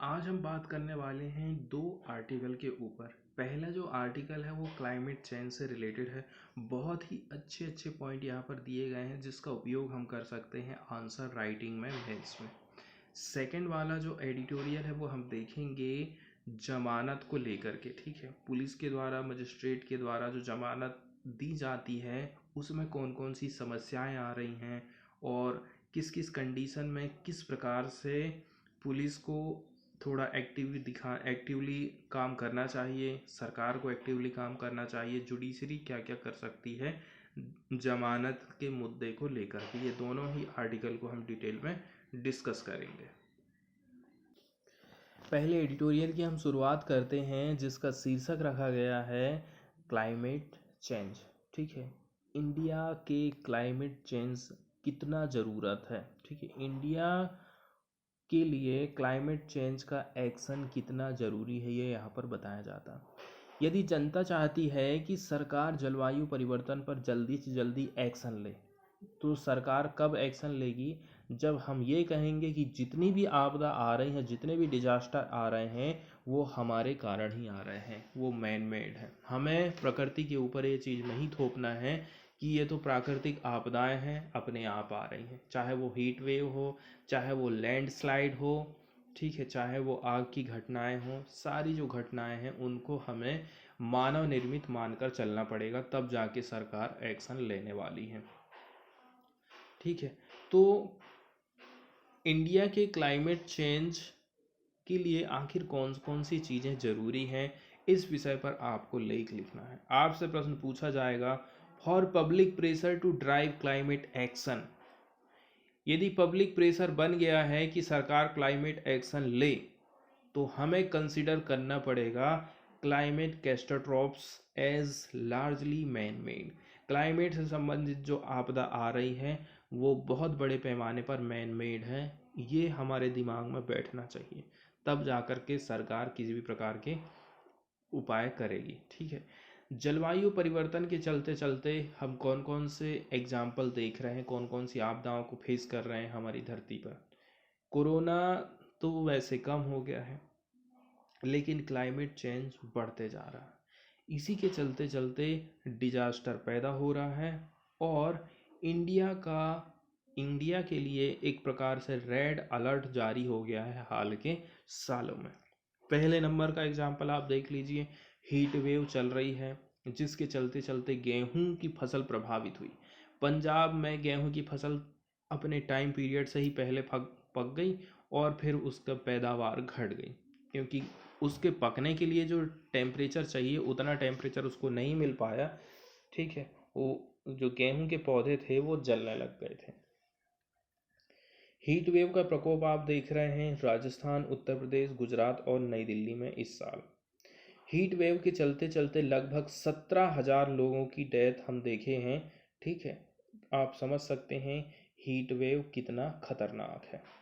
आज हम बात करने वाले हैं दो आर्टिकल के ऊपर। पहला जो आर्टिकल है वो क्लाइमेट चेंज से रिलेटेड है। बहुत ही अच्छे अच्छे पॉइंट यहाँ पर दिए गए हैं जिसका उपयोग हम कर सकते हैं आंसर राइटिंग में, मेंस में। सेकंड वाला जो एडिटोरियल है वो हम देखेंगे जमानत को लेकर के। ठीक है, पुलिस के द्वारा, मजिस्ट्रेट के द्वारा जो जमानत दी जाती है उसमें कौन कौन सी समस्याएं आ रही हैं और किस किस कंडीशन में किस प्रकार से पुलिस को थोड़ा एक्टिवली काम करना चाहिए, सरकार को एक्टिवली काम करना चाहिए, जुडिशरी क्या क्या कर सकती है जमानत के मुद्दे को लेकर के। ये दोनों ही आर्टिकल को हम डिटेल में डिस्कस करेंगे। पहले एडिटोरियल की हम शुरुआत करते हैं जिसका शीर्षक रखा गया है क्लाइमेट चेंज। ठीक है, इंडिया के क्लाइमेट चेंज कितना ज़रूरत है। ठीक है, इंडिया के लिए क्लाइमेट चेंज का एक्शन कितना ज़रूरी है ये यहाँ पर बताया जाता है। यदि जनता चाहती है कि सरकार जलवायु परिवर्तन पर जल्दी से जल्दी एक्शन ले, तो सरकार कब एक्शन लेगी? जब हम ये कहेंगे कि जितनी भी आपदा आ रही हैं, जितने भी डिजास्टर आ रहे हैं, वो हमारे कारण ही आ रहे हैं, वो मैन मेड है। हमें प्रकृति के ऊपर ये चीज़ नहीं थोपना है कि ये तो प्राकृतिक आपदाएं हैं, अपने आप आ रही हैं। चाहे वो हीट वेव हो, चाहे वो लैंडस्लाइड हो, ठीक है, चाहे वो आग की घटनाएं हों, सारी जो घटनाएं हैं उनको हमें मानव निर्मित मानकर चलना पड़ेगा, तब जाके सरकार एक्शन लेने वाली है। ठीक है, तो इंडिया के क्लाइमेट चेंज के लिए आखिर कौन कौन सी चीज़ें ज़रूरी हैं, इस विषय पर आपको लेख लिखना है। आपसे प्रश्न पूछा जाएगा, for public pressure to drive climate action. यदि पब्लिक प्रेशर बन गया है कि सरकार क्लाइमेट एक्शन ले, तो हमें कंसिडर करना पड़ेगा climate catastrophes as largely man made. Climate से संबंधित जो आपदा आ रही है वो बहुत बड़े पैमाने पर मैन मेड है। ये हमारे दिमाग में बैठना चाहिए, तब जाकर के सरकार किसी भी प्रकार के उपाय करेगी। ठीक है, जलवायु परिवर्तन के चलते चलते हम कौन कौन से एग्जाम्पल देख रहे हैं, कौन कौन सी आपदाओं को फेस कर रहे हैं हमारी धरती पर। कोरोना तो वैसे कम हो गया है, लेकिन क्लाइमेट चेंज बढ़ते जा रहा है। इसी के चलते चलते डिजास्टर पैदा हो रहा है और इंडिया के लिए एक प्रकार से रेड अलर्ट जारी हो गया है हाल के सालों में। पहले नंबर का एग्जाम्पल आप देख लीजिए, हीट वेव चल रही है जिसके चलते चलते गेहूं की फसल प्रभावित हुई। पंजाब में गेहूं की फसल अपने टाइम पीरियड से ही पहले पक गई और फिर उसका पैदावार घट गई, क्योंकि उसके पकने के लिए जो टेम्परेचर चाहिए उतना टेम्परेचर उसको नहीं मिल पाया। ठीक है, वो जो गेहूं के पौधे थे वो जलने लग गए थे। हीट वेव का प्रकोप आप देख रहे हैं राजस्थान, उत्तर प्रदेश, गुजरात और नई दिल्ली में इस साल। हीट वेव के चलते चलते लगभग 17,000 लोगों की डेथ हम देखे हैं। ठीक है, आप समझ सकते हैं हीट वेव कितना खतरनाक है।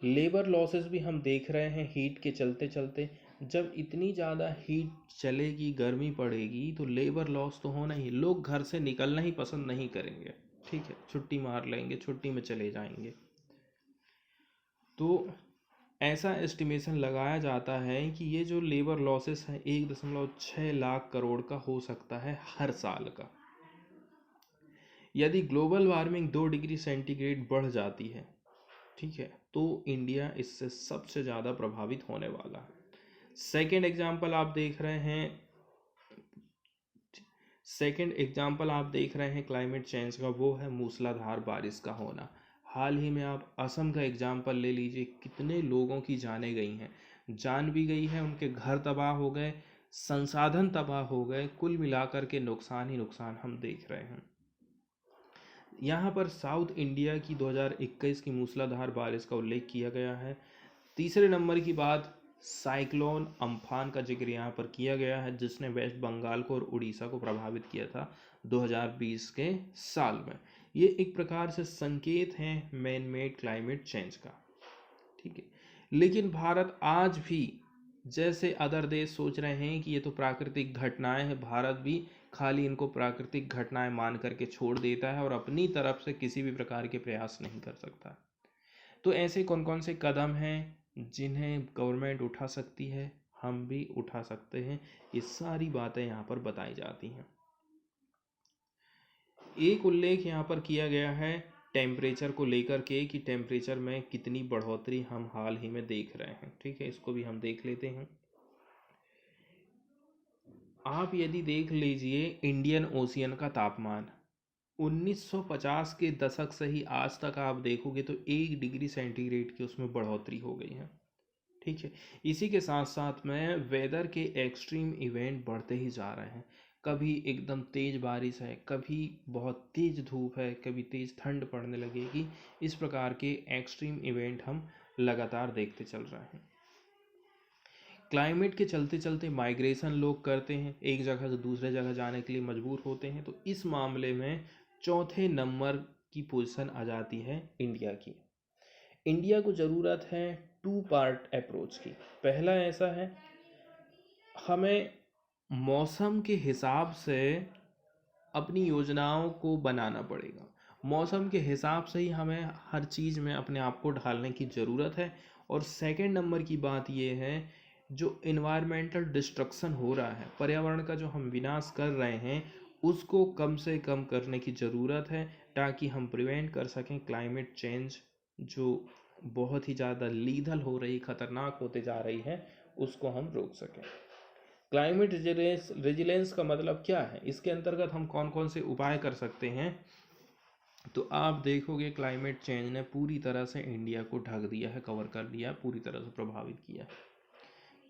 लेबर लॉसेस भी हम देख रहे हैं हीट के चलते चलते। जब इतनी ज़्यादा हीट चलेगी, गर्मी पड़ेगी, तो लेबर लॉस तो होना ही, लोग घर से निकलना ही पसंद नहीं करेंगे। ठीक है, छुट्टी मार लेंगे, छुट्टी में चले जाएंगे। तो ऐसा एस्टिमेशन लगाया जाता है कि ये जो लेबर लॉसेस है 1.6 लाख करोड़ का हो सकता है हर साल का। यदि ग्लोबल वार्मिंग 2 डिग्री सेंटीग्रेड बढ़ जाती है, ठीक है, तो इंडिया इससे सबसे ज़्यादा प्रभावित होने वाला है। सेकेंड एग्जाम्पल आप देख रहे हैं क्लाइमेट चेंज का, वो है मूसलाधार बारिश का होना। हाल ही में आप असम का एग्जाम्पल ले लीजिए, कितने लोगों की जानें गई हैं, जान भी गई है, उनके घर तबाह हो गए, संसाधन तबाह हो गए, कुल मिलाकर के नुकसान ही नुकसान हम देख रहे हैं। यहाँ पर साउथ इंडिया की 2021 की मूसलाधार बारिश का उल्लेख किया गया है। तीसरे नंबर की बात, साइक्लोन अम्फान का जिक्र यहाँ पर किया गया है, जिसने वेस्ट बंगाल को और उड़ीसा को प्रभावित किया था 2020 के साल में। ये एक प्रकार से संकेत हैं मैन मेड क्लाइमेट चेंज का। ठीक है, लेकिन भारत आज भी, जैसे अदर देश सोच रहे हैं कि ये तो प्राकृतिक घटनाएं हैं, भारत भी खाली इनको प्राकृतिक घटनाएं मान करके छोड़ देता है और अपनी तरफ से किसी भी प्रकार के प्रयास नहीं कर सकता। तो ऐसे कौन कौन से कदम हैं जिन्हें गवर्नमेंट उठा सकती है, हम भी उठा सकते हैं, ये सारी बातें यहाँ पर बताई जाती हैं। एक उल्लेख यहाँ पर किया गया है टेम्परेचर को लेकर के कि टेम्परेचर में कितनी बढ़ोतरी हम हाल ही में देख रहे हैं। ठीक है, इसको भी हम देख लेते हैं। आप यदि देख लीजिए इंडियन ओशियन का तापमान 1950 के दशक से ही आज तक आप देखोगे तो 1 डिग्री सेंटीग्रेड की उसमें बढ़ोतरी हो गई है। ठीक है, इसी के साथ साथ में वेदर के एक्सट्रीम इवेंट बढ़ते ही जा रहे हैं। कभी एकदम तेज बारिश है, कभी बहुत तेज धूप है, कभी तेज ठंड पड़ने लगेगी। इस प्रकार के एक्सट्रीम इवेंट हम लगातार देखते चल रहे हैं। क्लाइमेट के चलते चलते माइग्रेशन लोग करते हैं, एक जगह से दूसरे जगह जाने के लिए मजबूर होते हैं। तो इस मामले में चौथे नंबर की पोजीशन आ जाती है इंडिया की। इंडिया को ज़रूरत है 2 पार्ट अप्रोच की। पहला ऐसा है, हमें मौसम के हिसाब से अपनी योजनाओं को बनाना पड़ेगा। मौसम के हिसाब से ही हमें हर चीज़ में अपने आप को ढालने की ज़रूरत है। और सेकंड नंबर की बात ये है, जो इन्वायरमेंटल डिस्ट्रक्शन हो रहा है, पर्यावरण का जो हम विनाश कर रहे हैं, उसको कम से कम करने की ज़रूरत है, ताकि हम प्रिवेंट कर सकें क्लाइमेट चेंज जो बहुत ही ज़्यादा लीथल हो रही, ख़तरनाक होते जा रही है, उसको हम रोक सकें। क्लाइमेट रेजिलेंस का मतलब क्या है, इसके अंतर्गत हम कौन कौन से उपाय कर सकते हैं। तो आप देखोगे क्लाइमेट चेंज ने पूरी तरह से इंडिया को ढक दिया है, कवर कर दिया है, पूरी तरह से प्रभावित किया है।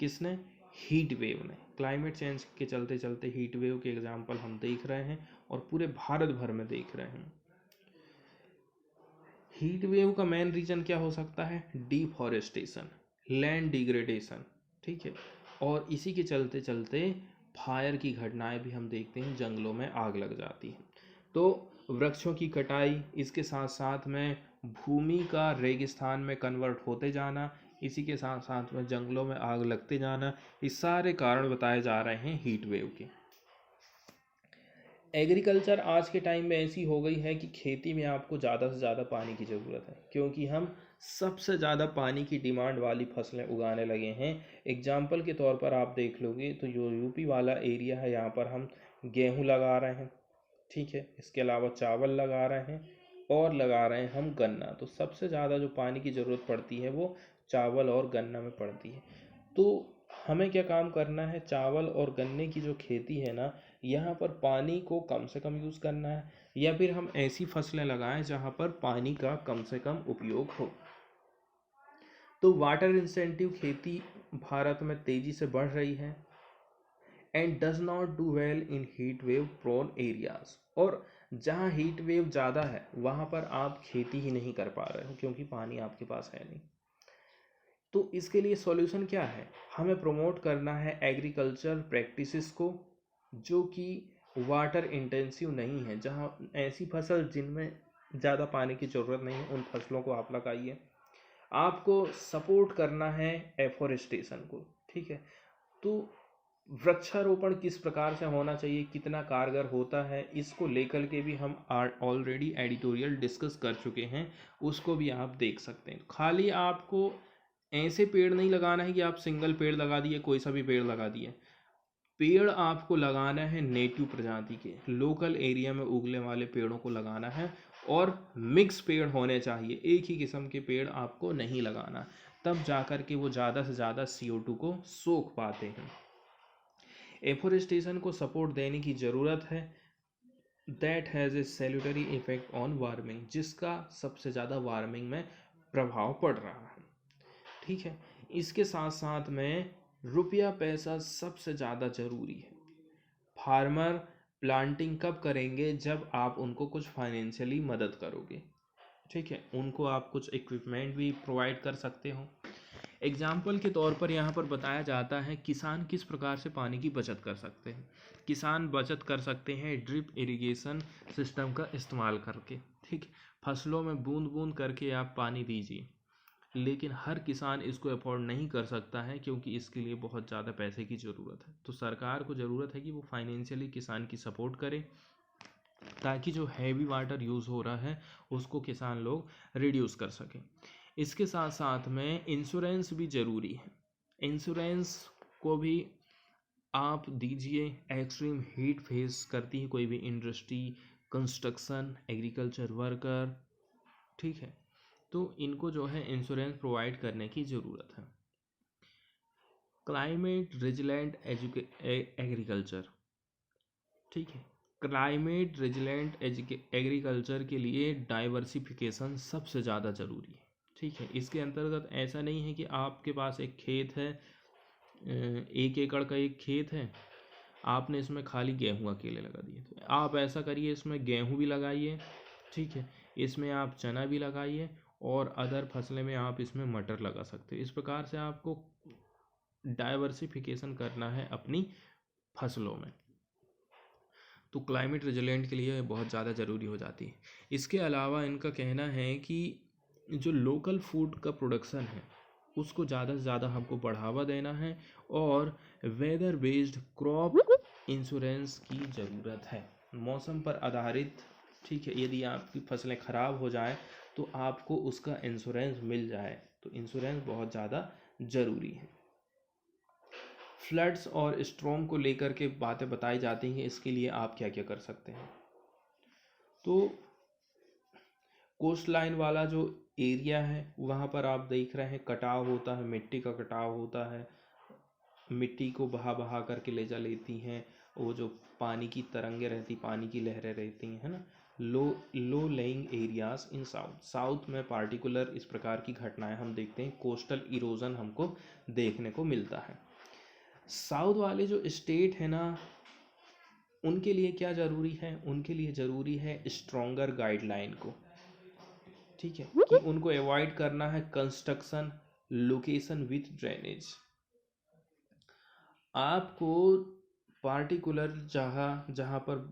किसने? हीट वेव ने। क्लाइमेट चेंज के चलते चलते हीट वेव के एग्जाम्पल हम देख रहे हैं और पूरे भारत भर में देख रहे हैं। हीट वेव का मेन रीजन क्या हो सकता है? Deforestation, land degradation. ठीक है, और इसी के चलते चलते फायर की घटनाएं भी हम देखते हैं, जंगलों में आग लग जाती है। तो वृक्षों की कटाई, इसके साथ साथ में भूमि का रेगिस्तान में कन्वर्ट होते जाना, इसी के साथ साथ में जंगलों में आग लगते जाना, ये सारे कारण बताए जा रहे हैं हीट वेव के। एग्रीकल्चर आज के टाइम में ऐसी हो गई है कि खेती में आपको ज़्यादा से ज़्यादा पानी की ज़रूरत है, क्योंकि हम सबसे ज़्यादा पानी की डिमांड वाली फसलें उगाने लगे हैं। एग्जाम्पल के तौर पर आप देख लोगे तो जो यूपी वाला एरिया है, यहाँ पर हम गेहूँ लगा रहे हैं। ठीक है, इसके अलावा चावल लगा रहे हैं और लगा रहे हैं हम गन्ना। तो सबसे ज़्यादा जो पानी की ज़रूरत पड़ती है वो चावल और गन्ना में पड़ती है। तो हमें क्या काम करना है, चावल और गन्ने की जो खेती है ना, यहाँ पर पानी को कम से कम यूज़ करना है, या फिर हम ऐसी फसलें लगाएं जहाँ पर पानी का कम से कम उपयोग हो। तो वाटर इंसेंटिव खेती भारत में तेज़ी से बढ़ रही है and does not do well in heat wave prone areas. और जहाँ हीट वेव ज़्यादा है वहाँ पर आप खेती ही नहीं कर पा रहे हो, क्योंकि पानी आपके पास है नहीं। तो इसके लिए सॉल्यूशन क्या है? हमें प्रमोट करना है एग्रीकल्चर प्रैक्टिसेस को जो कि वाटर इंटेंसिव नहीं है। जहाँ ऐसी फसल जिनमें ज़्यादा पानी की ज़रूरत नहीं है, उन फसलों को आप लगाइए। आपको सपोर्ट करना है एफोरेस्टेशन को। ठीक है, तो वृक्षारोपण किस प्रकार से होना चाहिए, कितना कारगर होता है, इसको लेकर के भी हम ऑलरेडी एडिटोरियल डिस्कस कर चुके हैं, उसको भी आप देख सकते हैं। खाली आपको ऐसे पेड़ नहीं लगाना है कि आप सिंगल पेड़ लगा दिए, कोई सा भी पेड़ लगा दिए। पेड़ आपको लगाना है नेटिव प्रजाति के, लोकल एरिया में उगने वाले पेड़ों को लगाना है, और मिक्स पेड़ होने चाहिए, एक ही किस्म के पेड़ आपको नहीं लगाना, तब जाकर के वो ज़्यादा से ज़्यादा CO2 को सोख पाते हैं। एफोरेस्टेशन को सपोर्ट देने की ज़रूरत है, that has a salutary effect on warming, जिसका सबसे ज़्यादा वार्मिंग में प्रभाव पड़ रहा है। ठीक है, इसके साथ साथ में रुपया पैसा सबसे ज़्यादा ज़रूरी है। फार्मर प्लांटिंग कब करेंगे? जब आप उनको कुछ फाइनेंशियली मदद करोगे। ठीक है, उनको आप कुछ इक्विपमेंट भी प्रोवाइड कर सकते हो। एग्जाम्पल के तौर पर यहाँ पर बताया जाता है किसान किस प्रकार से पानी की बचत कर सकते हैं। किसान बचत कर सकते हैं ड्रिप इरिगेशन सिस्टम का इस्तेमाल करके। ठीक, फसलों में बूंद बूंद करके आप पानी दीजिए, लेकिन हर किसान इसको अफोर्ड नहीं कर सकता है, क्योंकि इसके लिए बहुत ज़्यादा पैसे की ज़रूरत है। तो सरकार को ज़रूरत है कि वो फाइनेंशियली किसान की सपोर्ट करे, ताकि जो हैवी वाटर यूज़ हो रहा है उसको किसान लोग रिड्यूस कर सकें। इसके साथ साथ में इंश्योरेंस भी ज़रूरी है। इंश्योरेंस को भी आप दीजिए। एक्सट्रीम हीट फेस करती है कोई भी इंडस्ट्री, कंस्ट्रक्शन, एग्रीकल्चर वर्कर, ठीक है, तो इनको जो है इंश्योरेंस प्रोवाइड करने की ज़रूरत है। क्लाइमेट रेजिलेंट एग्रीकल्चर, ठीक है, क्लाइमेट रेजिलेंट एग्रीकल्चर के लिए डाइवर्सिफिकेशन सबसे ज़्यादा ज़रूरी है, ठीक है। इसके अंतर्गत ऐसा नहीं है कि आपके पास एक खेत है, 1 एकड़ का एक खेत है, आपने इसमें खाली गेहूँ अकेले लगा दिए, तो आप ऐसा करिए इसमें गेहूँ भी लगाइए, ठीक है, इसमें आप चना भी लगाइए और अदर फसलें में आप इसमें मटर लगा सकते हो। इस प्रकार से आपको डाइवर्सिफिकेशन करना है अपनी फसलों में, तो क्लाइमेट रेजिलेंट के लिए बहुत ज़्यादा ज़रूरी हो जाती है। इसके अलावा इनका कहना है कि जो लोकल फूड का प्रोडक्शन है उसको ज़्यादा से ज़्यादा हमको बढ़ावा देना है और वेदर बेस्ड क्रॉप इंश्योरेंस की ज़रूरत है, मौसम पर आधारित, ठीक है, यदि आपकी फसलें ख़राब हो जाए तो आपको उसका इंश्योरेंस मिल जाए, तो इंश्योरेंस बहुत ज़्यादा ज़रूरी है। फ्लड्स और स्ट्रॉम को लेकर के बातें बताई जाती हैं, इसके लिए आप क्या क्या कर सकते हैं। तो कोस्ट लाइन वाला जो एरिया है वहाँ पर आप देख रहे हैं कटाव होता है, मिट्टी का कटाव होता है, मिट्टी को बहा बहा करके ले जा लेती हैं, वो जो पानी की तरंगे रहती, पानी की लहरें रहती हैं, है ना। लो लेइंग एरियाज इन साउथ में पार्टिकुलर इस प्रकार की घटनाएं हम देखते हैं, कोस्टल इरोजन हमको देखने को मिलता है। साउथ वाले जो स्टेट है ना, उनके लिए क्या ज़रूरी है, उनके लिए ज़रूरी है स्ट्रॉन्गर गाइडलाइन को, ठीक है, कि उनको अवॉइड करना है कंस्ट्रक्शन लोकेशन विथ ड्रेनेज। आपको पार्टिकुलर जहाँ जहाँ पर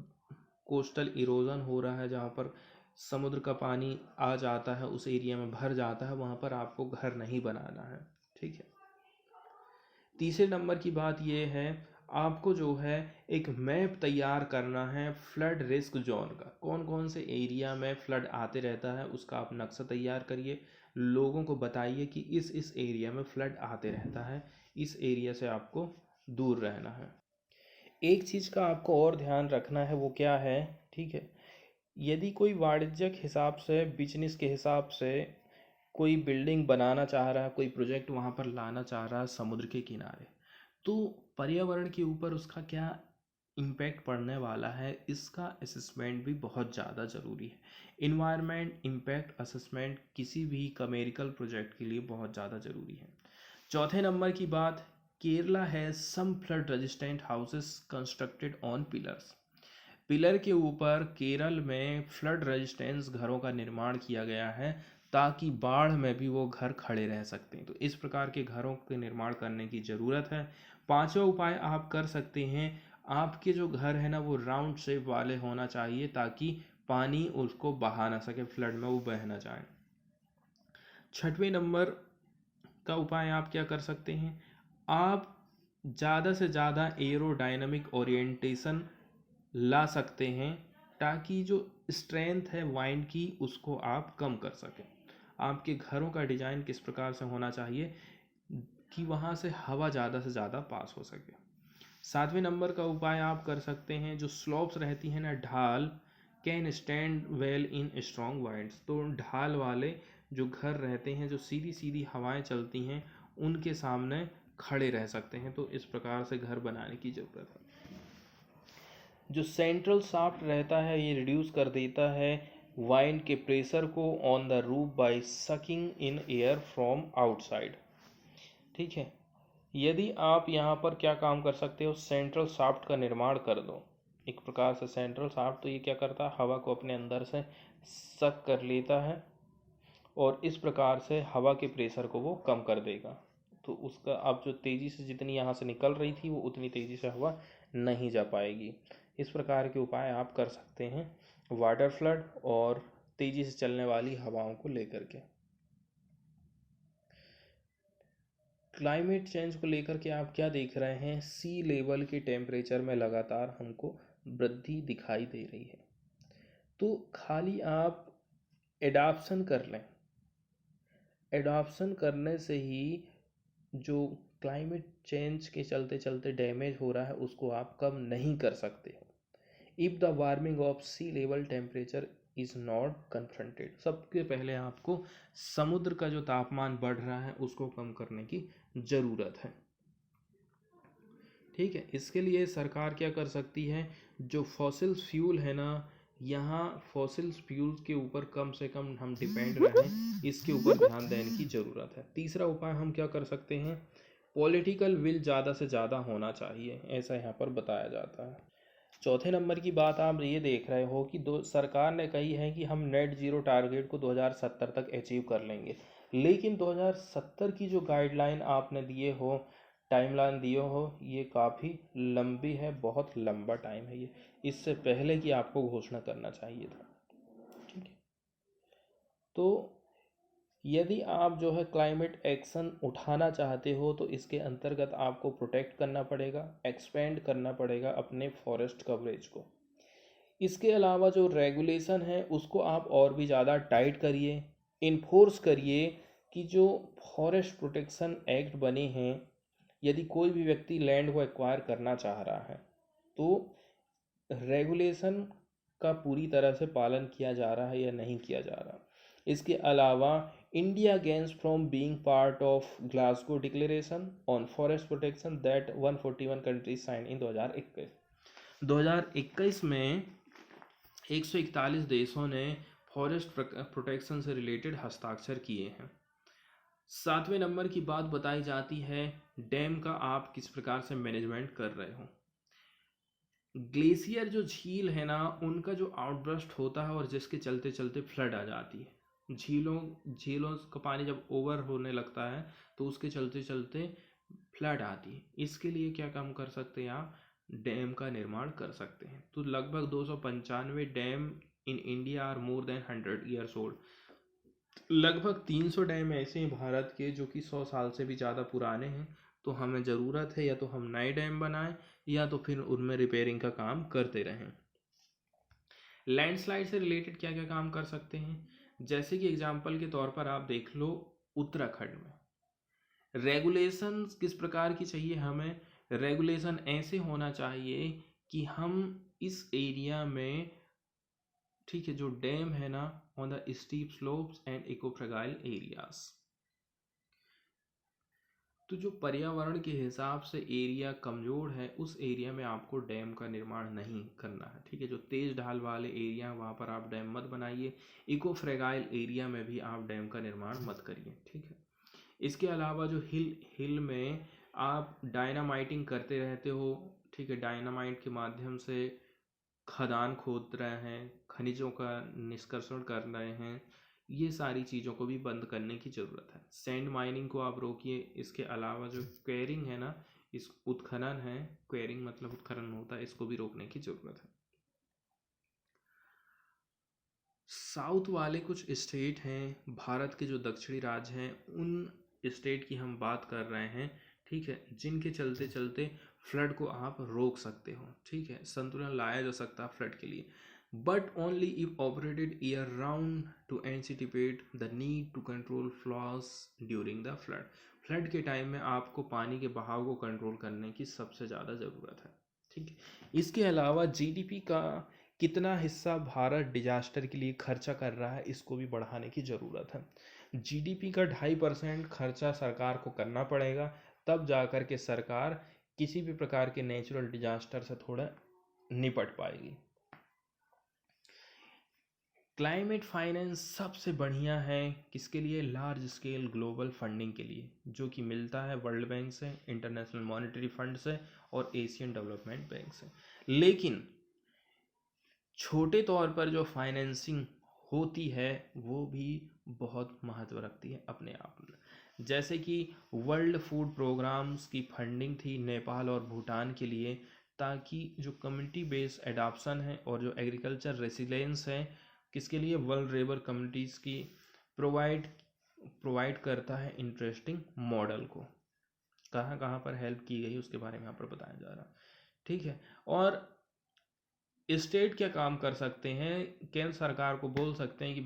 कोस्टल इरोजन हो रहा है, जहाँ पर समुद्र का पानी आ जाता है, उस एरिया में भर जाता है, वहाँ पर आपको घर नहीं बनाना है, ठीक है। तीसरे नंबर की बात यह है, आपको जो है एक मैप तैयार करना है फ्लड रिस्क जोन का, कौन कौन से एरिया में फ्लड आते रहता है उसका आप नक्शा तैयार करिए, लोगों को बताइए कि इस एरिया में फ्लड आते रहता है, इस एरिया से आपको दूर रहना है। एक चीज़ का आपको और ध्यान रखना है, वो क्या है, ठीक है, यदि कोई वाणिज्यिक हिसाब से, बिजनेस के हिसाब से कोई बिल्डिंग बनाना चाह रहा है, कोई प्रोजेक्ट वहाँ पर लाना चाह रहा है समुद्र के किनारे, तो पर्यावरण के ऊपर उसका क्या इम्पैक्ट पड़ने वाला है, इसका असेसमेंट भी बहुत ज़्यादा ज़रूरी है। इन्वायरमेंट इम्पैक्ट असेसमेंट किसी भी कमर्शियल प्रोजेक्ट के लिए बहुत ज़्यादा ज़रूरी है। चौथे नंबर की बात, Kerala has some flood resistant houses constructed on pillars. Pillar के ऊपर केरल में फ्लड रेजिस्टेंस घरों का निर्माण किया गया है ताकि बाढ़ में भी वो घर खड़े रह सकते हैं, तो इस प्रकार के घरों के निर्माण करने की ज़रूरत है। पांचवा उपाय आप कर सकते हैं, आपके जो घर है ना वो राउंड शेप वाले होना चाहिए ताकि पानी उसको बहा ना सके, फ्लड में वो बह ना जाए। छठवें नंबर का उपाय आप क्या कर सकते हैं, आप ज़्यादा से ज़्यादा एरोडायनामिक ओरिएंटेशन ला सकते हैं ताकि जो स्ट्रेंथ है वाइंड की उसको आप कम कर सकें। आपके घरों का डिज़ाइन किस प्रकार से होना चाहिए कि वहाँ से हवा ज़्यादा से ज़्यादा पास हो सके। सातवें नंबर का उपाय आप कर सकते हैं, जो स्लोप्स रहती हैं ना, ढाल, can stand well in strong winds, तो ढाल वाले जो घर रहते हैं, जो सीधी सीधी हवाएं चलती हैं, उनके सामने खड़े रह सकते हैं, तो इस प्रकार से घर बनाने की ज़रूरत है। जो सेंट्रल शाफ्ट रहता है ये रिड्यूस कर देता है वाइन के प्रेशर को on the roof by sucking in air from outside, ठीक है। यदि आप यहाँ पर क्या काम कर सकते हो, सेंट्रल शाफ्ट का निर्माण कर दो, एक प्रकार से सेंट्रल शाफ्ट, तो ये क्या करता है, हवा को अपने अंदर से सक कर लेता है और इस प्रकार से हवा के प्रेशर को वो कम कर देगा, तो उसका अब जो तेज़ी से जितनी यहाँ से निकल रही थी वो उतनी तेज़ी से हवा नहीं जा पाएगी। इस प्रकार के उपाय आप कर सकते हैं वाटर फ्लड और तेज़ी से चलने वाली हवाओं को लेकर के। क्लाइमेट चेंज को लेकर के आप क्या देख रहे हैं, सी लेवल के टेम्परेचर में लगातार हमको वृद्धि दिखाई दे रही है, तो खाली आप एडाप्शन कर लें, एडॉप्शन करने से ही जो क्लाइमेट चेंज के चलते चलते डैमेज हो रहा है उसको आप कम नहीं कर सकते हो। If the warming of sea level temperature is not confronted, सबसे पहले आपको समुद्र का जो तापमान बढ़ रहा है उसको कम करने की ज़रूरत है। ठीक है, इसके लिए सरकार क्या कर सकती है, जो फॉसिल फ्यूल है ना, यहाँ फॉसिल फ्यूल के ऊपर कम से कम हम डिपेंड रहें, इसके ऊपर ध्यान देने की ज़रूरत है। तीसरा उपाय हम क्या कर सकते हैं, पॉलिटिकल विल ज़्यादा से ज़्यादा होना चाहिए, ऐसा यहाँ पर बताया जाता है। चौथे नंबर की बात आप ये देख रहे हो कि सरकार ने कही है कि हम नेट जीरो टारगेट को 2070 तक अचीव कर लेंगे, लेकिन 2070 की जो गाइडलाइन आपने दिए हो, टाइमलाइन दिए हो, ये काफ़ी लंबी है, बहुत लंबा टाइम है ये, इससे पहले की आपको घोषणा करना चाहिए था। ठीक है, तो यदि आप जो है क्लाइमेट एक्शन उठाना चाहते हो तो इसके अंतर्गत आपको प्रोटेक्ट करना पड़ेगा, एक्सपेंड करना पड़ेगा अपने फॉरेस्ट कवरेज को। इसके अलावा जो रेगुलेशन है उसको आप और भी ज़्यादा टाइट करिए, इन्फोर्स करिए कि जो फॉरेस्ट प्रोटेक्शन एक्ट बने हैं, यदि कोई भी व्यक्ति लैंड को एक्वायर करना चाह रहा है तो रेगुलेशन का पूरी तरह से पालन किया जा रहा है या नहीं किया जा रहा। इसके अलावा India gains from being part of Glasgow declaration on forest protection that 141 countries sign in 2021 में 141 देशों ने फॉरेस्ट प्रोटेक्शन से रिलेटेड हस्ताक्षर किए हैं। सातवें नंबर की बात बताई जाती है डैम का आप किस प्रकार से मैनेजमेंट कर रहे हो। ग्लेशियर जो झील है ना, उनका जो आउटबर्स्ट होता है और जिसके चलते चलते फ्लड आ जाती है, झीलों का पानी जब ओवर होने लगता है तो उसके चलते चलते फ्लड आती है। इसके लिए क्या काम कर सकते हैं आप, डैम का निर्माण कर सकते हैं। तो लगभग 295 dam in India are more than 100 years old. लगभग 300 डैम ऐसे हैं भारत के जो कि 100 साल से भी ज़्यादा पुराने हैं। तो हमें ज़रूरत है या तो हम नए डैम बनाएं या तो फिर उनमें रिपेयरिंग का काम करते रहें। लैंडस्लाइड से रिलेटेड क्या क्या काम कर सकते हैं, जैसे कि एग्जांपल के तौर पर आप देख लो उत्तराखंड में रेगुलेशन किस प्रकार की चाहिए हमें। रेगुलेशन ऐसे होना चाहिए कि हम इस एरिया में, ठीक है, जो डैम है ना, on the steep slopes and ecofragile areas, तो जो पर्यावरण के हिसाब से एरिया कमज़ोर है उस एरिया में आपको डैम का निर्माण नहीं करना है। ठीक है, जो तेज़ ढाल वाले एरिया वहाँ पर आप डैम मत बनाइए, इको फ्रेगाइल एरिया में भी आप डैम का निर्माण मत करिए। ठीक है, इसके अलावा जो हिल में आप डायनामाइटिंग करते रहते हो, ठीक है, डायनामाइट के माध्यम से खदान खोद रहे हैं, खनिजों का निष्कर्षण कर रहे हैं, ये सारी चीज़ों को भी बंद करने की ज़रूरत है। सैंड माइनिंग को आप रोकिए। इसके अलावा जो क्वेरिंग है ना, इस उत्खनन है, क्वेरिंग मतलब उत्खनन होता है, इसको भी रोकने की ज़रूरत है। साउथ वाले कुछ स्टेट हैं भारत के, जो दक्षिणी राज्य हैं, उन स्टेट की हम बात कर रहे हैं, ठीक है, जिनके चलते चलते फ्लड को आप रोक सकते हो। ठीक है, संतुलन लाया जा सकता है फ्लड के लिए, but only if operated year round to anticipate the need to control flows during the flood. Flood के टाइम में आपको पानी के बहाव को कंट्रोल करने की सबसे ज़्यादा ज़रूरत है। ठीक है, इसके अलावा जीडीपी का कितना हिस्सा भारत डिजास्टर के लिए खर्चा कर रहा है, इसको भी बढ़ाने की ज़रूरत है। जीडीपी का 2.5% खर्चा सरकार को करना पड़ेगा, तब जाकर के सरकार किसी भी प्रकार के नेचुरल डिजास्टर से थोड़ा निपट पाएगी। क्लाइमेट फाइनेंस सबसे बढ़िया है किसके लिए, लार्ज स्केल ग्लोबल फंडिंग के लिए, जो कि मिलता है वर्ल्ड बैंक से, इंटरनेशनल मॉनेटरी फंड से और एशियन डेवलपमेंट बैंक से। लेकिन छोटे तौर पर जो फाइनेंसिंग होती है वो भी बहुत महत्व रखती है अपने आप में। जैसे कि वर्ल्ड फूड प्रोग्राम्स की फंडिंग थी नेपाल और भूटान के लिए, ताकि जो कम्युनिटी बेस्ड एडाप्शन है और जो एग्रीकल्चर रेसिलेंस है, किसके लिए, वल्नरेबल कम्युनिटीज़ की प्रोवाइड करता है इंटरेस्टिंग मॉडल को। कहाँ कहाँ पर हेल्प की गई उसके बारे में यहाँ पर बताया जा रहा। ठीक है, और स्टेट क्या काम कर सकते हैं, केंद्र सरकार को बोल सकते हैं कि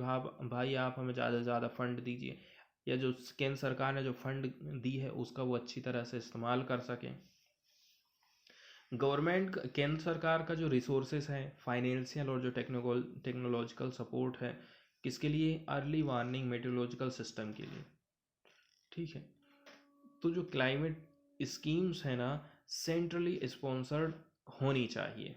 भाई आप हमें ज़्यादा से ज़्यादा फंड दीजिए। या जो केंद्र सरकार ने जो फंड दी है उसका वो अच्छी तरह से इस्तेमाल कर सकें। गवर्नमेंट केंद्र सरकार का जो रिसोर्सेस है फाइनेंशियल और जो टेक्नोलॉजिकल सपोर्ट है, किसके लिए? अर्ली वार्निंग मेट्रोलॉजिकल सिस्टम के लिए। ठीक है, तो जो क्लाइमेट स्कीम्स है ना, सेंट्रली स्पॉन्सर्ड होनी चाहिए।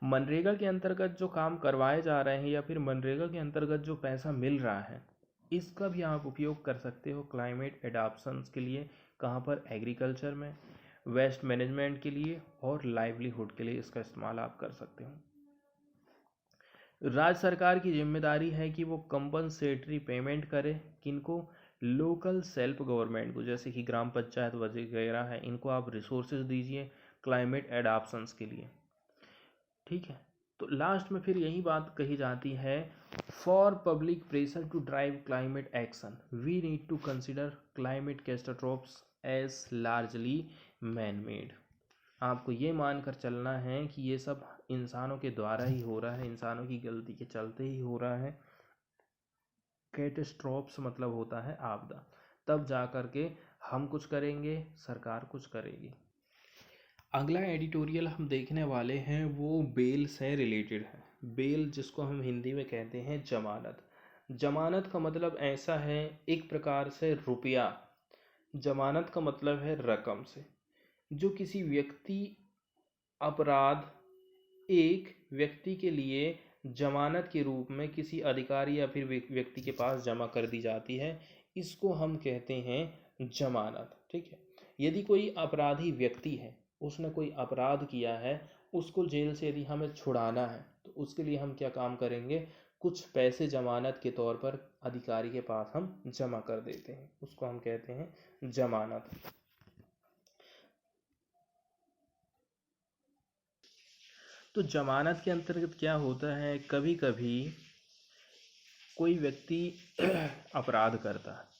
मनरेगा के अंतर्गत जो काम करवाए जा रहे हैं या फिर मनरेगा के अंतर्गत जो पैसा मिल रहा है, इसका भी आप उपयोग कर सकते हो क्लाइमेट एडाप्शंस के लिए। कहाँ पर? एग्रीकल्चर में, वेस्ट मैनेजमेंट के लिए और लाइवलीहुड के लिए इसका इस्तेमाल आप कर सकते हो। राज्य सरकार की जिम्मेदारी है कि वो कंपनसेटरी पेमेंट करे। किनको? लोकल सेल्फ गवर्नमेंट को, जैसे कि ग्राम पंचायत वगैरह है, इनको आप रिसोर्सेज दीजिए क्लाइमेट एडाप्शंस के लिए। ठीक है, तो लास्ट में फिर यही बात कही जाती है, for public pressure to drive climate action we need to consider climate catastrophes as largely man made. आपको ये मानकर चलना है कि ये सब इंसानों के द्वारा ही हो रहा है, इंसानों की गलती के चलते ही हो रहा है। कैटास्ट्रोफ्स मतलब होता है आपदा, तब जा कर के हम कुछ करेंगे, सरकार कुछ करेगी। अगला एडिटोरियल हम देखने वाले हैं वो बेल से रिलेटेड है। बेल जिसको हम हिंदी में कहते हैं जमानत। जमानत का मतलब ऐसा है, एक प्रकार से रुपया। जमानत का मतलब है रकम से। जो किसी व्यक्ति अपराध एक व्यक्ति के लिए जमानत के रूप में किसी अधिकारी या फिर व्यक्ति के पास जमा कर दी जाती है, इसको हम कहते हैं जमानत। ठीक है, यदि कोई अपराधी व्यक्ति है, उसने कोई अपराध किया है, उसको जेल से यदि हमें छुड़ाना है तो उसके लिए हम क्या काम करेंगे? कुछ पैसे जमानत के तौर पर अधिकारी के पास हम जमा कर देते हैं, उसको हम कहते हैं जमानत। तो जमानत के अंतर्गत क्या होता है, कभी कभी कोई व्यक्ति अपराध करता है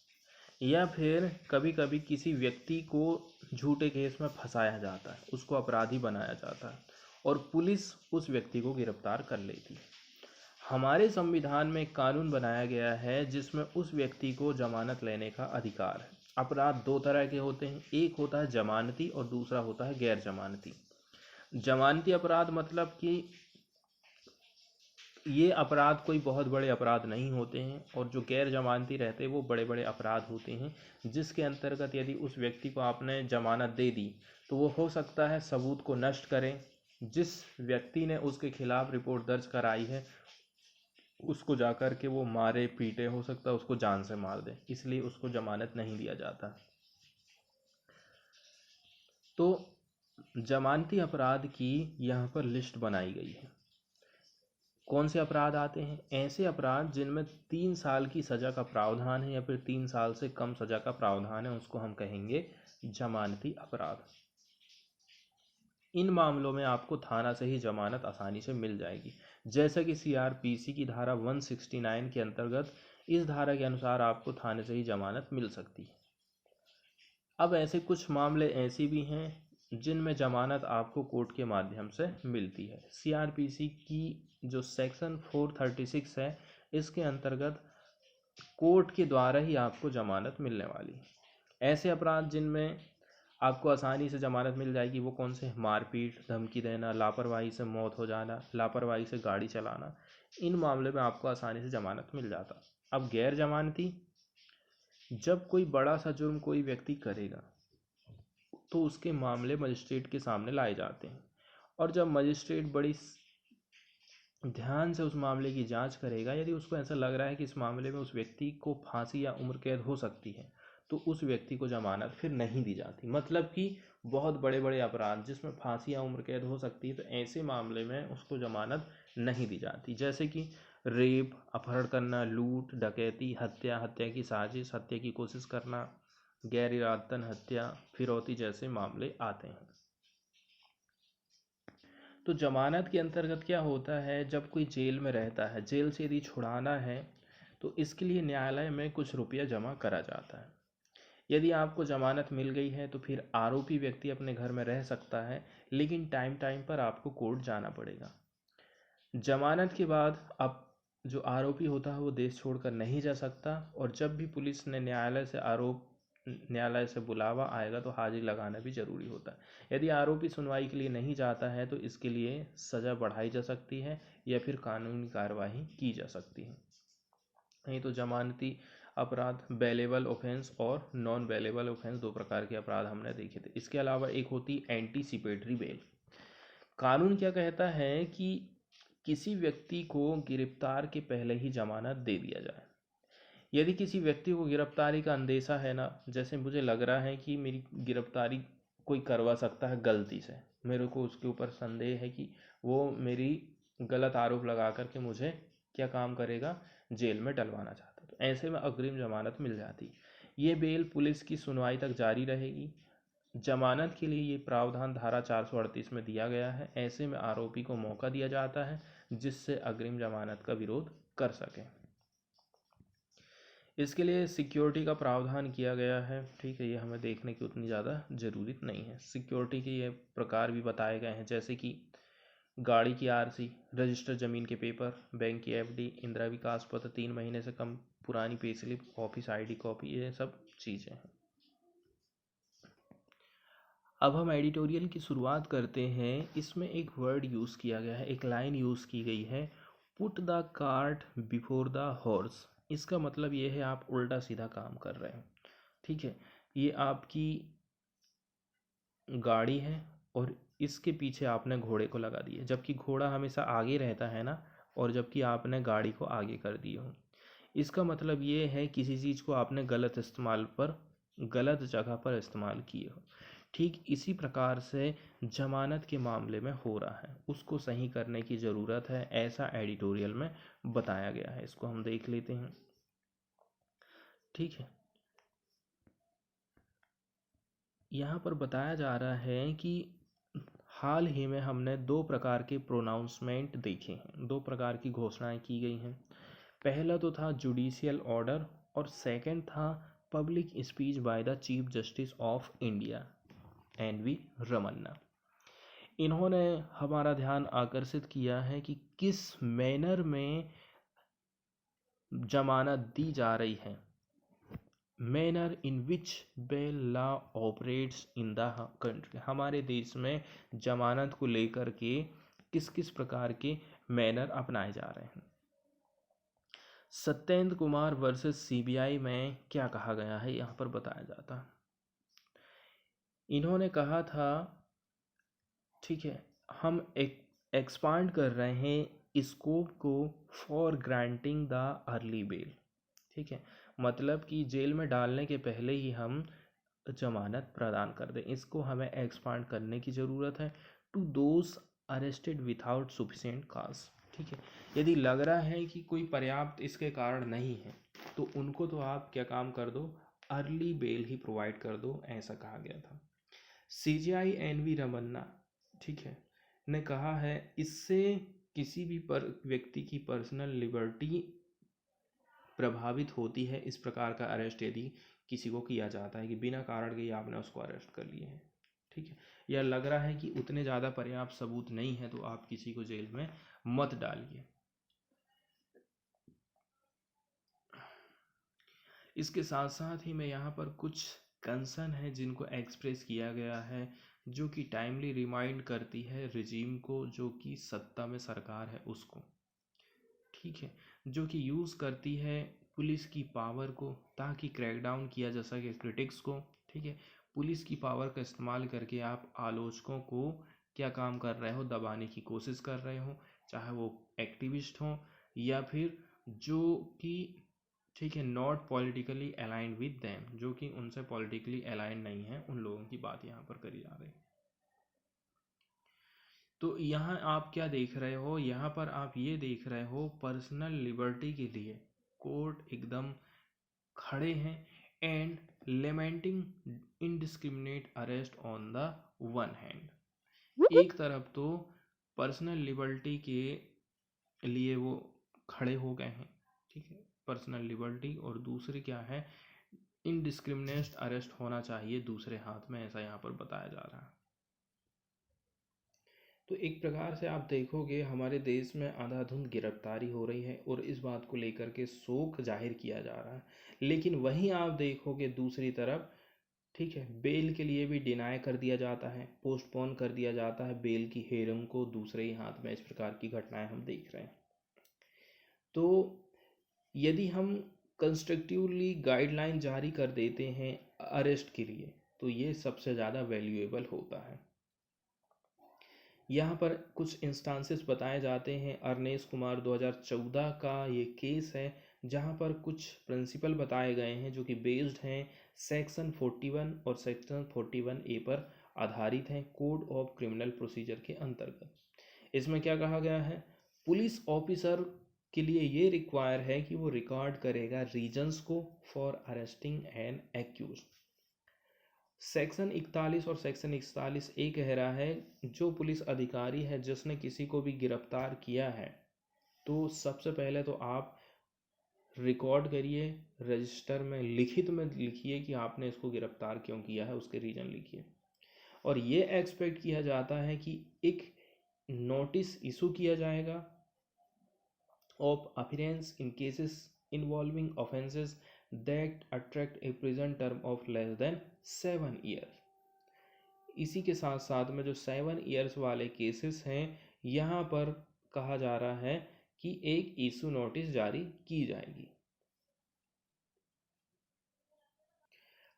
या फिर कभी कभी किसी व्यक्ति को झूठे केस में फंसाया जाता है, उसको अपराधी बनाया जाता है और पुलिस उस व्यक्ति को गिरफ्तार कर लेती है। हमारे संविधान में एक कानून बनाया गया है जिसमें उस व्यक्ति को जमानत लेने का अधिकार है। अपराध दो तरह के होते हैं, एक होता है जमानती और दूसरा होता है गैर जमानती। जमानती अपराध मतलब कि ये अपराध कोई बहुत बड़े अपराध नहीं होते हैं, और जो गैर जमानती रहते हैं वो बड़े बड़े अपराध होते हैं, जिसके अंतर्गत यदि उस व्यक्ति को आपने जमानत दे दी तो वो हो सकता है सबूत को नष्ट करें। जिस व्यक्ति ने उसके खिलाफ रिपोर्ट दर्ज कराई है उसको जाकर के वो मारे पीटे, हो सकता है उसको जान से मार दे, इसलिए उसको जमानत नहीं दिया जाता। तो जमानती अपराध की यहाँ पर लिस्ट बनाई गई है। कौन से अपराध आते हैं? ऐसे अपराध जिनमें 3 साल की सज़ा का प्रावधान है या फिर 3 साल से कम सज़ा का प्रावधान है, उसको हम कहेंगे जमानती अपराध। इन मामलों में आपको थाना से ही जमानत आसानी से मिल जाएगी। जैसे कि सीआरपीसी की धारा 169 के अंतर्गत इस धारा के अनुसार आपको थाने से ही जमानत मिल सकती है। अब ऐसे कुछ मामले ऐसे भी हैं जिनमें जमानत आपको कोर्ट के माध्यम से मिलती है। सीआरपीसी की जो सेक्शन 436 है, इसके अंतर्गत कोर्ट के द्वारा ही आपको जमानत मिलने वाली है। ऐसे अपराध जिनमें आपको आसानी से जमानत मिल जाएगी वो कौन से? मारपीट, धमकी देना, लापरवाही से मौत हो जाना, लापरवाही से गाड़ी चलाना, इन मामले में आपको आसानी से जमानत मिल जाता। अब गैर जमानती, जब कोई बड़ा सा जुर्म कोई व्यक्ति करेगा तो उसके मामले मजिस्ट्रेट के सामने लाए जाते हैं, और जब मजिस्ट्रेट बड़ी ध्यान से उस मामले की जांच करेगा, यदि उसको ऐसा लग रहा है कि इस मामले में उस व्यक्ति को फांसी या उम्र कैद हो सकती है तो उस व्यक्ति को जमानत फिर नहीं दी जाती। मतलब कि बहुत बड़े बड़े अपराध जिसमें फांसी या उम्र कैद हो सकती है तो ऐसे मामले में उसको जमानत नहीं दी जाती। जैसे कि रेप, अपहरण करना, लूट, डकैती, हत्या, हत्या की साजिश, हत्या की कोशिश करना, गैर इरादतन हत्या, फिरौती जैसे मामले आते हैं। तो जमानत के अंतर्गत क्या होता है, जब कोई जेल में रहता है, जेल से यदि छुड़ाना है तो इसके लिए न्यायालय में कुछ रुपया जमा करा जाता है। यदि आपको जमानत मिल गई है तो फिर आरोपी व्यक्ति अपने घर में रह सकता है, लेकिन टाइम टाइम पर आपको कोर्ट जाना पड़ेगा। जमानत के बाद अब जो आरोपी होता है वो देश छोड़कर नहीं जा सकता, और जब भी पुलिस ने न्यायालय से बुलावा आएगा तो हाजिरी लगाना भी जरूरी होता है। यदि आरोपी सुनवाई के लिए नहीं जाता है तो इसके लिए सज़ा बढ़ाई जा सकती है या फिर कानूनी कार्यवाही की जा सकती है। नहीं तो जमानती अपराध, बेलेबल ऑफेंस और नॉन बेलेबल ऑफेंस, दो प्रकार के अपराध हमने देखे थे। इसके अलावा एक होती एंटीसिपेटरी बेल। कानून क्या कहता है कि किसी व्यक्ति को गिरफ्तार के पहले ही जमानत दे दिया जाए। यदि किसी व्यक्ति को गिरफ्तारी का अंदेशा है ना, जैसे मुझे लग रहा है कि मेरी गिरफ्तारी कोई करवा सकता है गलती से, मेरे को उसके ऊपर संदेह है कि वो मेरी गलत आरोप लगा करके मुझे क्या काम करेगा, जेल में डलवाना चाहता है, तो ऐसे में अग्रिम जमानत मिल जाती। ये बेल पुलिस की सुनवाई तक जारी रहेगी। जमानत के लिए ये प्रावधान धारा 438 में दिया गया है। ऐसे में आरोपी को मौका दिया जाता है जिससे अग्रिम जमानत का विरोध कर सके। इसके लिए सिक्योरिटी का प्रावधान किया गया है। ठीक है, ये हमें देखने की उतनी ज़्यादा ज़रूरत नहीं है। सिक्योरिटी के ये प्रकार भी बताए गए हैं, जैसे कि गाड़ी की आरसी, रजिस्टर ज़मीन के पेपर, बैंक की एफडी, इंदिरा विकास पत्र, 3 महीने से कम पुरानी pay slip, office ID copy, ये सब चीज़ें हैं। अब हम एडिटोरियल की शुरुआत करते हैं। इसमें एक वर्ड यूज़ किया गया है, एक लाइन यूज़ की गई है, put the cart before the horse. इसका मतलब ये है आप उल्टा सीधा काम कर रहे हैं। ठीक है, ये आपकी गाड़ी है और इसके पीछे आपने घोड़े को लगा दिया, जबकि घोड़ा हमेशा आगे रहता है ना, और जबकि आपने गाड़ी को आगे कर दिए हो। इसका मतलब ये है किसी चीज़ को आपने गलत जगह पर इस्तेमाल किए हो। ठीक इसी प्रकार से जमानत के मामले में हो रहा है, उसको सही करने की ज़रूरत है, ऐसा एडिटोरियल में बताया गया है। इसको हम देख लेते हैं। ठीक है, यहाँ पर बताया जा रहा है कि हाल ही में हमने 2 प्रकार के प्रोनाउंसमेंट देखे हैं, 2 प्रकार की घोषणाएं की गई हैं। पहला तो था जुडिशियल ऑर्डर और सेकंड था public speech by the chief justice of India NV Ramana. इन्होंने हमारा ध्यान आकर्षित किया है कि किस मैनर में जमानत दी जा रही है, manner in which bail law operates in the country. हमारे देश में जमानत को लेकर के किस किस प्रकार के मैनर अपनाए जा रहे हैं। सत्येंद्र कुमार वर्सेस CBI में क्या कहा गया है यहाँ पर बताया जाता है। इन्होंने कहा था, ठीक है, हम एक्सपांड कर रहे हैं स्कोप को for granting the early bail. ठीक है, मतलब कि जेल में डालने के पहले ही हम जमानत प्रदान कर दें, इसको हमें एक्सपांड करने की ज़रूरत है। To those arrested without sufficient cause. ठीक है, यदि लग रहा है कि कोई पर्याप्त इसके कारण नहीं है तो उनको तो आप क्या काम कर दो, अर्ली बेल ही प्रोवाइड कर दो, ऐसा कहा गया था। CJI NV रमन्ना, ठीक है, ने कहा है इससे किसी भी व्यक्ति की पर्सनल लिबर्टी प्रभावित होती है, इस प्रकार का अरेस्ट यदि किसी को किया जाता है कि बिना कारण के ही आपने उसको अरेस्ट कर लिए हैं। ठीक है, या लग रहा है कि उतने ज़्यादा पर्याप्त सबूत नहीं है तो आप किसी को जेल में मत डालिए। इसके साथ साथ ही मैं यहाँ पर कुछ कंसर्न है जिनको एक्सप्रेस किया गया है, जो कि टाइमली रिमाइंड करती है रिजीम को, जो कि सत्ता में सरकार है उसको। ठीक है, जो कि यूज़ करती है पुलिस की पावर को ताकि क्रैकडाउन किया जा सके क्रिटिक्स को। ठीक है, पुलिस की पावर का इस्तेमाल करके आप आलोचकों को क्या काम कर रहे हो, दबाने की कोशिश कर रहे हो, चाहे वो एक्टिविस्ट हो या फिर जो कि, ठीक है, not politically aligned with them, जो कि उनसे पॉलिटिकली अलाइन नहीं है, उन लोगों की बात यहाँ पर करी जा रही है। तो यहाँ आप क्या देख रहे हो, यहाँ पर आप ये देख रहे हो पर्सनल लिबर्टी के लिए कोर्ट एकदम खड़े हैं and lamenting indiscriminate arrest on the one hand. एक तरफ तो पर्सनल लिबर्टी के लिए वो खड़े हो गए हैं, ठीक है, पर्सनल लिबर्टी, और दूसरी क्या है, इनडिस्क्रिमिनेट अरेस्ट होना चाहिए दूसरे हाथ में, ऐसा यहाँ पर बताया जा रहा है। तो एक प्रकार से आप देखोगे हमारे देश में अंधाधुंध गिरफ्तारी हो रही है और इस बात को लेकर के शोक जाहिर किया जा रहा है, लेकिन वहीं आप देखोगे दूसरी तरफ, ठीक है, बेल के लिए भी डिनाई कर दिया जाता है, पोस्टपोन कर दिया जाता है बेल की हेयरिंग को दूसरे ही हाथ में। इस प्रकार की घटनाएं हम देख रहे हैं। तो यदि हम कंस्ट्रक्टिवली गाइडलाइन जारी कर देते हैं अरेस्ट के लिए, तो ये सबसे ज़्यादा वैल्यूएबल होता है। यहाँ पर कुछ इंस्टांसेस बताए जाते हैं। अरनेश कुमार 2014 का ये केस है, जहाँ पर कुछ प्रिंसिपल बताए गए हैं जो कि बेस्ड हैं सेक्शन 41 और सेक्शन 41A पर आधारित हैं कोड ऑफ क्रिमिनल प्रोसीजर के अंतर्गत। इसमें क्या कहा गया है, पुलिस ऑफिसर के लिए ये रिक्वायर है कि वो रिकॉर्ड करेगा रीजंस को for arresting an accused. Section 41 और सेक्शन 41A कह रहा है जो पुलिस अधिकारी है जिसने किसी को भी गिरफ्तार किया है, तो सबसे पहले तो आप रिकॉर्ड करिए, रजिस्टर में लिखित में लिखिए कि आपने इसको गिरफ्तार क्यों किया है, उसके रीजन लिखिए। और ये एक्सपेक्ट किया जाता है कि एक नोटिस इशू किया जाएगा of appearance in cases involving offences that attract a prison term of less than 7 year. इसी के साथ साथ में जो 7 ईयर्स वाले केसेस हैं, यहाँ पर कहा जा रहा है कि एक इशू नोटिस जारी की जाएगी।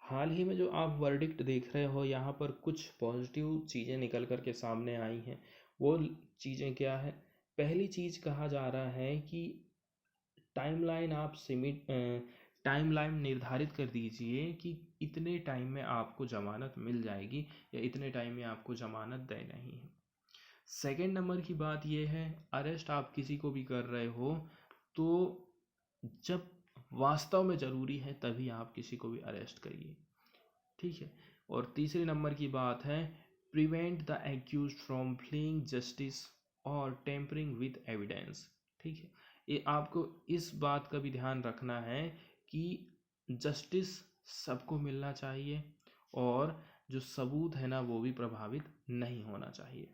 हाल ही में जो आप वर्डिक्ट देख रहे हो, यहाँ पर कुछ पॉजिटिव चीज़ें निकल कर के सामने आई हैं। वो चीज़ें क्या है, पहली चीज़ कहा जा रहा है कि टाइमलाइन आप टाइमलाइन निर्धारित कर दीजिए कि इतने टाइम में आपको ज़मानत मिल जाएगी या इतने टाइम में आपको ज़मानत देना ही है। सेकंड नंबर की बात यह है, अरेस्ट आप किसी को भी कर रहे हो तो जब वास्तव में ज़रूरी है तभी आप किसी को भी अरेस्ट करिए, ठीक है। और तीसरे नंबर की बात है, prevent the accused from fleeing justice और टेम्परिंग विद एविडेंस, ठीक है। ये आपको इस बात का भी ध्यान रखना है कि जस्टिस सबको मिलना चाहिए और जो सबूत है ना वो भी प्रभावित नहीं होना चाहिए।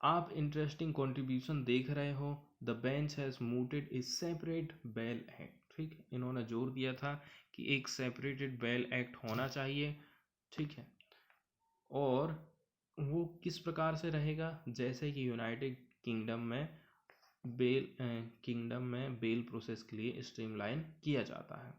आप इंटरेस्टिंग कंट्रीब्यूशन देख रहे हो, the bench has mooted A separate bail act, ठीक है। इन्होंने जोर दिया था कि एक सेपरेटेड बेल एक्ट होना चाहिए, ठीक है। और वो किस प्रकार से रहेगा, जैसे कि यूनाइटेड किंगडम में बेल प्रोसेस के लिए स्ट्रीमलाइन किया जाता है।